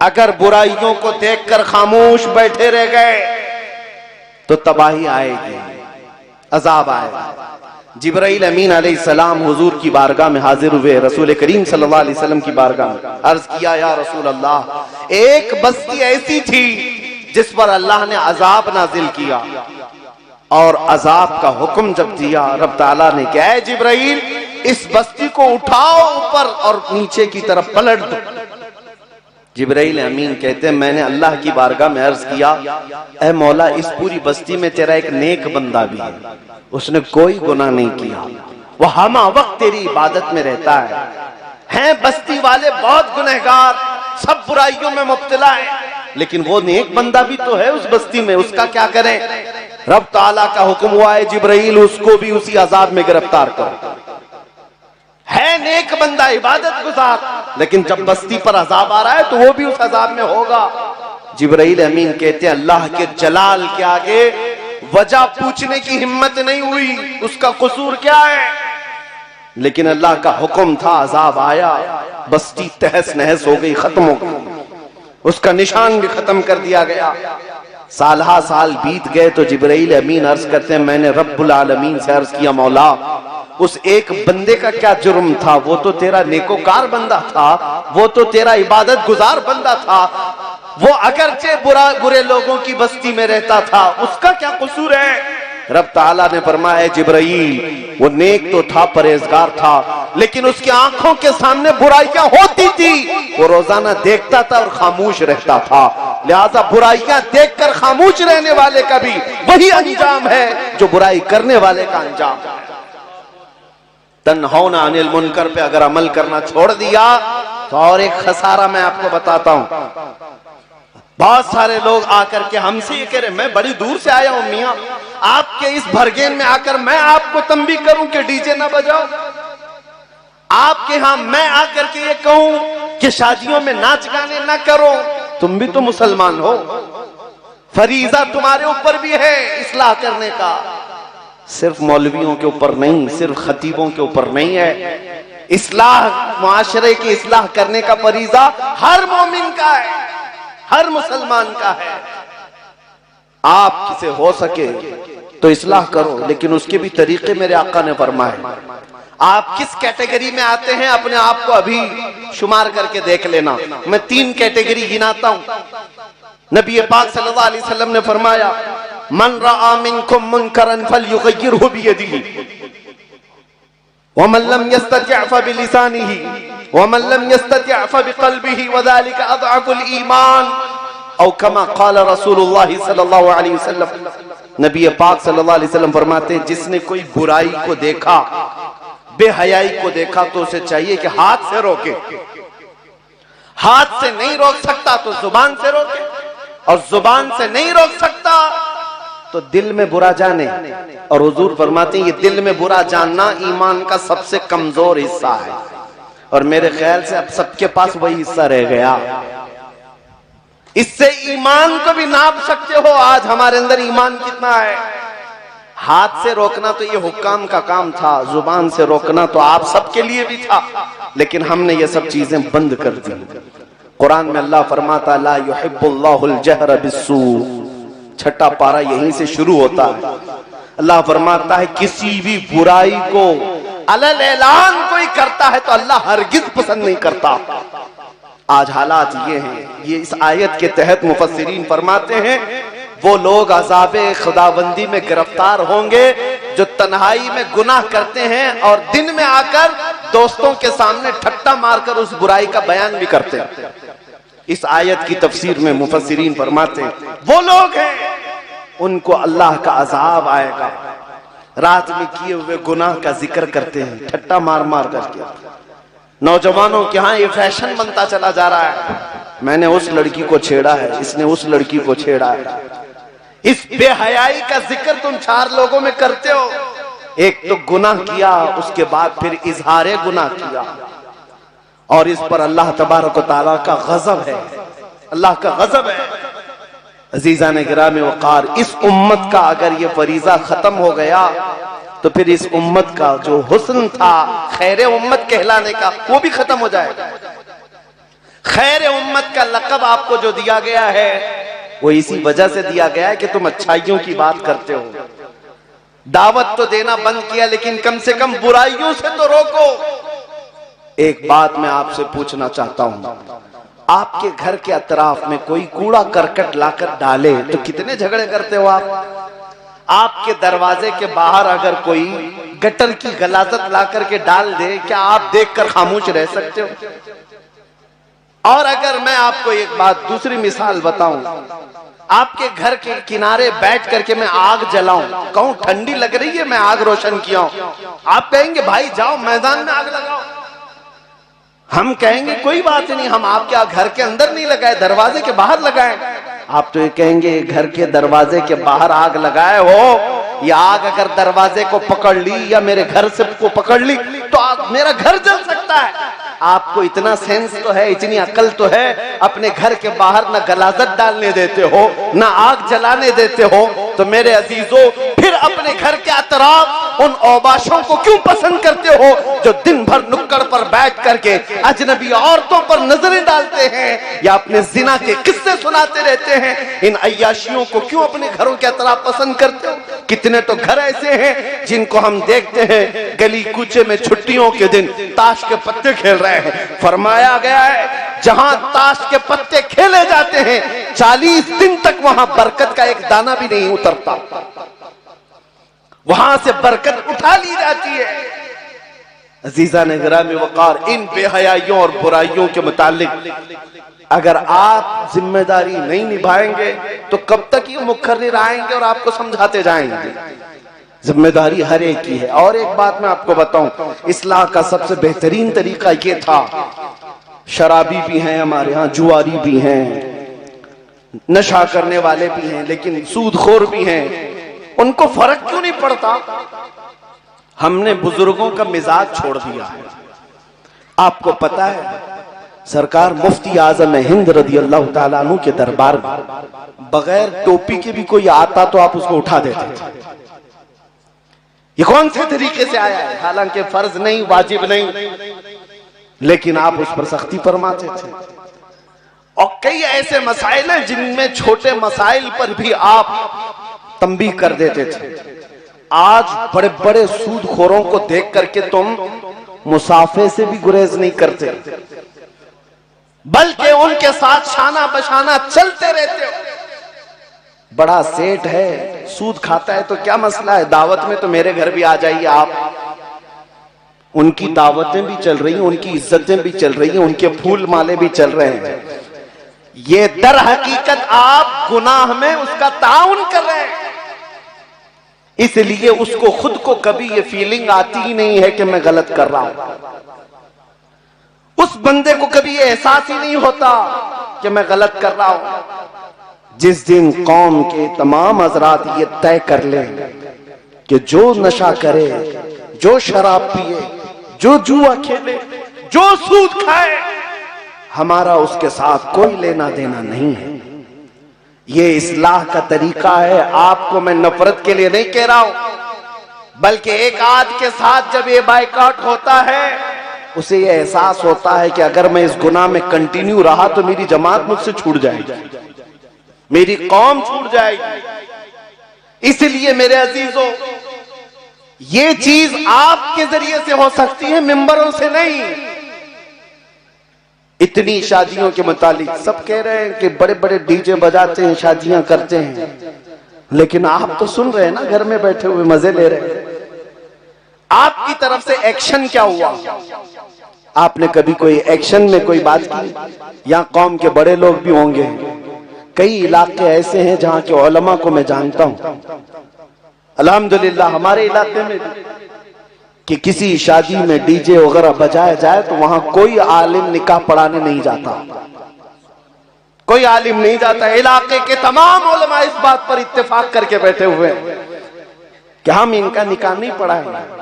अगर बुराइयों को देखकर खामोश बैठे रह गए तो तबाही आएगी, अजाब आएगा। जिब्राइल अमीन अलैहिस्सलाम हुजूर की बारगाह में हाजिर हुए, रसूल करीम सल्लल्लाहु अलैहि वसल्लम की बारगाह में अर्ज किया, या रसूल अल्लाह, एक बस्ती ऐसी थी जिस पर अल्लाह ने अजाब नाजिल किया, और अजाब का हुक्म जब दिया रब ताला ने, क्या है जिब्राइल, इस बस्ती को उठाओ ऊपर और नीचे की तरफ पलट दो। जिब्राइल अमीन कहते हैं, मैंने अल्लाह की बारगाह में अर्ज किया, ऐ मौला, इस पूरी बस्ती में तेरा एक नेक बंदा भी है, उसने कोई गुनाह नहीं किया, वह हमा वक्त तेरी इबादत में रहता है बस्ती वाले बहुत गुनहगार, सब बुराइयों में मुब्तला है, लेकिन वो नेक बंदा भी तो है उस बस्ती में, उसका क्या करें। रब ताला का हुक्म हुआ है, जिब्राइल उसको भी उसी अजाब में गिरफ्तार करो। है नेक बंदा, इबादत गुजार, लेकिन जब बस्ती पर अजाब आ रहा है तो वो भी उस अजाब में होगा। जिब्राइल अमीन कहते हैं, अल्लाह के जलाल के आगे वजह पूछने की हिम्मत नहीं हुई, उसका कसूर क्या है, लेकिन अल्लाह का हुक्म था, अजाब आया, बस्ती तहस नहस हो गई, खत्म हो गई, उसका निशान भी खत्म कर दिया गया। सालहा साल बीत गए तो जिब्राइल अमीन अर्ज करते हैं, मैंने रब्बुल आलमीन से अर्ज किया, मौला, उस एक बंदे का क्या जुर्म था, वो तो तेरा नेकोकार बंदा था, वो तो तेरा इबादत गुजार बंदा था, वो अगरचे बुरे लोगों की बस्ती में रहता था, उसका क्या कसूर है। रब ताला ने फरमाया, जिब्राइल, वो नेक तो था, परहेजगार था, लेकिन उसकी आंखों के सामने बुराइयां होती थी, वो रोजाना देखता था और खामोश रहता था, लिहाजा बुराइयां देखकर खामोश रहने वाले का भी वही अंजाम है जो बुराई करने वाले का अंजाम है। तन्हौना अनिल मुनकर पे अगर अमल करना छोड़ दिया तो और एक खसारा मैं आपको बताता हूं। बहुत सारे लोग आकर के हमसे ये कह रहे, मैं बड़ी दूर से आया हूं मियां, आपके इस भरगेन में आकर मैं आपको तंबी करूं कि डीजे ना बजाओ, आपके यहां मैं आकर के ये कहूं कि शादियों में नाच गाने ना करो, तुम भी तो मुसलमान हो, फरीजा तुम्हारे ऊपर भी है इस्लाह करने का, सिर्फ मौलवियों के ऊपर नहीं, सिर्फ खतीबों के ऊपर नहीं है। इस्लाह, मुआशरे की इस्लाह करने का फरीजा हर मोमिन का है, हर मुसलमान का है। आप किसे हो सके तो इस्लाह करो, लेकिन उसके भी तरीके मेरे आका ने फरमाए। आप किस कैटेगरी में आते हैं अपने आप को अभी शुमार करके देख लेना। मैं 3 कैटेगरी गिनाता हूं। नबी पाक सल्लल्लाहु अलैहि वसल्लम ने फरमाया, मन रआ मिनकुम मुनकरन फलयुगय्यिरहु बियदिही वमन लम यस्तति' फबिलिसानिही वमन लम यस्तति' फबिक़ल्बिही वज़ालिका अज़अफ़ुल ईमान औ कमा क़ाल रसूलुल्लाह सल्लल्लाहु अलैहि वसल्लम। नबी पाक सल्लल्लाहु अलैहि वसल्लम फरमाते हैं, जिसने कोई बुराई को देखा, बेहयाई को देखा, तो उसे चाहिए कि हाथ से रोके, हाथ से नहीं रोक सकता तो जुबान से रोके, और जुबान से नहीं रोक सकता तो दिल में बुरा जाने। और हुजूर फरमाते हैं, ये दिल में बुरा जानना ईमान का सबसे कमजोर हिस्सा है, और मेरे ख्याल से अब सबके पास वही हिस्सा रह गया। इससे ईमान को भी नाप सकते हो आज हमारे अंदर ईमान कितना है। हाथ से रोकना तो ये हुक्काम का काम था, जुबान से रोकना तो आप सबके लिए भी था, लेकिन हमने ये सब चीजें बंद कर दी। कुरान में अल्लाह फरमाता, ला युहिब्बुल्लाहुल जहरा बिस्सू, छठा पारा यहीं से शुरू होता है। अल्लाह फरमाता है, किसी भी बुराई को अलल ऐलान कोई करता है तो अल्लाह हरगिज पसंद नहीं करता। आज हालात ये हैं, ये इस आयत के तहत मुफस्सिरीन फरमाते हैं, वो लोग अज़ाबे खुदाबंदी में गिरफ्तार होंगे जो तन्हाई में गुनाह करते हैं और दिन में आकर दोस्तों के सामने ठट्टा मारकर उस बुराई का बयान भी करते हैं। इस आयत की तफसीर में मुफस्सिरीन फरमाते हैं, वो लोग हैं उनको अल्लाह का अज़ाब आएगा, रात में किए हुए गुनाह का जिक्र करते हैं, ठट्टा मार मार करके। नौजवानों के यहाँ ये फैशन बनता चला जा रहा है, मैंने उस लड़की को छेड़ा है, इसने उस लड़की को छेड़ा है। इस बेहयाई का जिक्र तुम 4 लोगों में करते हो, एक तो गुनाह किया, उसके बाद फिर इजहारे गुनाह किया, और इस पर अल्लाह तबारक व तआला का गजब है, अल्लाह का गजब है। अजीजान गिराम वक़ार, इस उम्मत का अगर ये फरीजा खत्म हो गया तो फिर इस उम्मत का जो हुस्न था खैर उम्मत कहलाने का, वो भी खत्म हो जाएगा। खैर उम्मत का लक़ब आपको जो दिया गया है वो इसी वजह से दिया गया है कि तुम अच्छाइयों की बात करते हो। दावत तो देना बंद किया, लेकिन कम से कम बुराइयों से तो रोको। एक बात मैं आपसे पूछना चाहता हूं, आपके घर के अतराफ में कोई कूड़ा करकट लाकर डाले तो कितने झगड़े करते हो आप? आपके दरवाजे के बाहर अगर कोई गटर की गलाजत लाकर के डाल दे, क्या आप देखकर खामोश रह सकते हो? और अगर मैं आपको एक बात दूसरी मिसाल बताऊं, आपके घर के किनारे बैठ करके मैं आग जलाऊं, कहूं ठंडी लग रही है मैं आग रोशन किया हूं, आप कहेंगे भाई जाओ मैदान में आग लगाओ। हम कहेंगे कोई बात नहीं, हम आपके घर के अंदर नहीं लगाए, दरवाजे के बाहर लगाए। आप तो ये कहेंगे घर के दरवाजे के बाहर आग लगाए हो, या आग अगर दरवाजे को पकड़ ली या मेरे घर से को पकड़ ली तो आग मेरा घर जल सकता है। आपको इतना सेंस तो है, इतनी अकल तो है, अपने घर के बाहर ना गलाजत डालने देते हो ना आग जलाने देते हो, तो मेरे अजीजों फिर अपने घर के अतराफ उन औबाशों को क्यों पसंद करते हो जो दिन भर नुक्कड़ पर बैठ करके अजनबी औरतों पर नजरें डालते हैं या अपने जिना के किस्से सुनाते रहते हैं? इन अय्याशियों को क्यों अपने घरों के अतराफ पसंद करते हो? कितने तो घर ऐसे हैं जिनको हम देखते हैं गली कूचे में छुट्टियों के दिन ताश के पत्ते खेल रहे हैं। फरमाया गया है जहां ताश के पत्ते खेले जाते हैं 40 दिन तक वहां बरकत का एक दाना भी नहीं उतरता, वहां से बरकत उठा ली जाती है। अजीजा ने गिरामी वकार, इन बेहयाइयों और बुराइयों के मुतालिक अगर आप जिम्मेदारी नहीं निभाएंगे तो कब तक ये मुकर्रिर आएंगे और आपको समझाते जाएंगे? जिम्मेदारी हर एक की है। और एक बात मैं आपको बताऊं, इस्लाह का सबसे बेहतरीन तरीका ये था, शराबी भी हैं हमारे यहाँ, जुआरी भी हैं, नशा करने वाले भी हैं, लेकिन सूदखोर भी हैं, उनको फर्क क्यों नहीं पड़ता? हमने बुजुर्गों का मिजाज छोड़ दिया है। आपको पता है सरकार मुफ्ती आजम हिंद रदी अल्लाह ताला अन्हु के दरबार में बगैर टोपी के भी कोई आता तो आप उसको उठा देते थे। ये कौन से तरीके से आया है? हालांकि फर्ज नहीं, वाजिब नहीं, लेकिन आप उस पर सख्ती फरमाते थे। और कई ऐसे मसाइल हैं जिनमें छोटे मसाइल पर भी आप तंबीह कर देते थे। आज बड़े बड़े सूदखोरों को देख करके तुम मुसाफे से भी गुरेज नहीं करते, बल्कि उनके साथ शाना बशाना चलते रहते हो। बड़ा सेठ है, सूद खाता है तो क्या मसला है, दावत में तो मेरे घर भी आ जाइए आप। उनकी दावतें भी चल रही हैं, उनकी इज्जतें भी चल रही हैं, उनके फूल माले भी चल रहे हैं। ये दर हकीकत आप गुनाह में उसका ताउन कर रहे हैं, इसलिए उसको खुद को कभी ये फीलिंग आती ही नहीं है कि मैं गलत कर रहा हूं। उस बंदे को कभी ये एहसास ही नहीं होता कि मैं गलत कर रहा हूं। जिस दिन कौम के तमाम हजरात ये तय कर लें कि जो नशा करे, जो शराब पिए, जो जुआ खेले, जो सूद खाए, हमारा उसके साथ कोई लेना देना नहीं है। ये इस्लाह का तरीका है। आपको मैं नफरत के लिए नहीं कह रहा हूं, बल्कि एक आद के साथ जब ये बाइकआउट होता है उसे ये एहसास होता है कि अगर मैं इस गुनाह में कंटिन्यू रहा तो मेरी जमात मुझसे छूट जाएगी, मेरी कौम छूट जाएगी। इसलिए मेरे अजीजों, ये चीज आपके जरिए से हो सकती है, मिंबरों से नहीं। इतनी शादियों के मुतालिक सब कह रहे हैं कि बड़े बड़े डीजे बजाते हैं, शादियां करते हैं, लेकिन आप तो सुन रहे हैं ना, घर में बैठे हुए मजे ले रहे हैं। आपकी तरफ से एक्शन क्या हुआ? आपने कभी कोई एक्शन में कोई बात की? यहाँ कौम के बड़े लोग भी होंगे, कई इलाके ऐसे हैं जहाँ के उलमा को मैं जानता हूँ, अल्हम्दुलिल्लाह हमारे इलाके में कि किसी शादी में डीजे वगैरह बजाया जाए तो वहां कोई आलिम निकाह पढ़ाने नहीं जाता, कोई आलिम नहीं जाता। इलाके के तमाम उलमा इस बात पर इत्तेफाक करके बैठे हुए हैं कि हम इनका निकाह नहीं पढ़ाएंगे।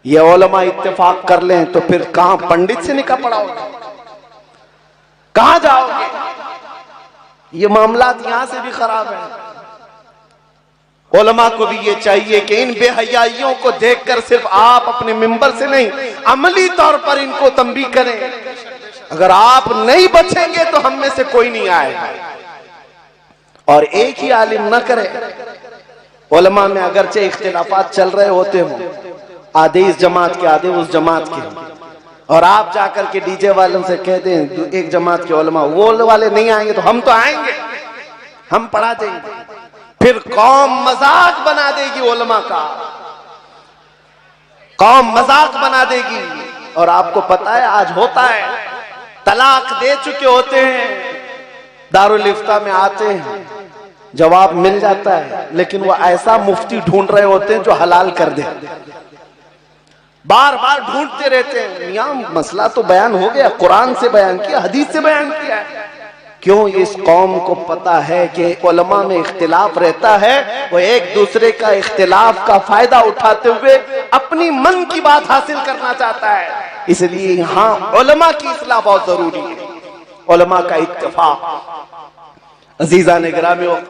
ये उलमा इत्तेफाक कर लें तो फिर कहां पंडित से निकाह पढ़ाओगे, कहां जाओगे? ये मामला यहां से भी खराब है। उलमा को भी ये चाहिए कि इन बेहयाइयों को देखकर सिर्फ आप अपने मिंबर से नहीं, अमली तौर पर इनको तंबीह करें। अगर आप नहीं बचेंगे तो हम में से कोई नहीं आएगा। और एक ही आलिम न करे, उलमा में अगरचे इख्तिलाफात चल रहे होते हो, आधे इस जमात के आधे उस जमात के, और आप जाकर के डीजे वालों से कह दें एक जमात के उलमा वो वाले नहीं आएंगे तो हम तो आएंगे, हम पढ़ा देंगे, फिर कौम मजाक बना देगी उलमा का, कौम मजाक बना देगी। और आपको पता है आज होता है, तलाक दे चुके होते हैं, दारुल इफ्ता में आते हैं, जवाब मिल जाता है, लेकिन वो ऐसा मुफ्ती ढूंढ रहे होते हैं जो हलाल कर दे, बार बार ढूंढते रहते हैं। मियां मसला तो बयान हो गया, कुरान से बयान किया, हदीस से बयान किया है। क्यों? इस कौम को पता है कि उलमा में इख्तिलाफ रहता है, वो एक दूसरे का इख्तिलाफ का फायदा उठाते हुए अपनी मन की बात हासिल करना चाहता है। इसलिए यहाँ उलमा की इस्लाह बहुत जरूरी है, उलमा का इत्तेफाक। अजीज़ान गिरामी।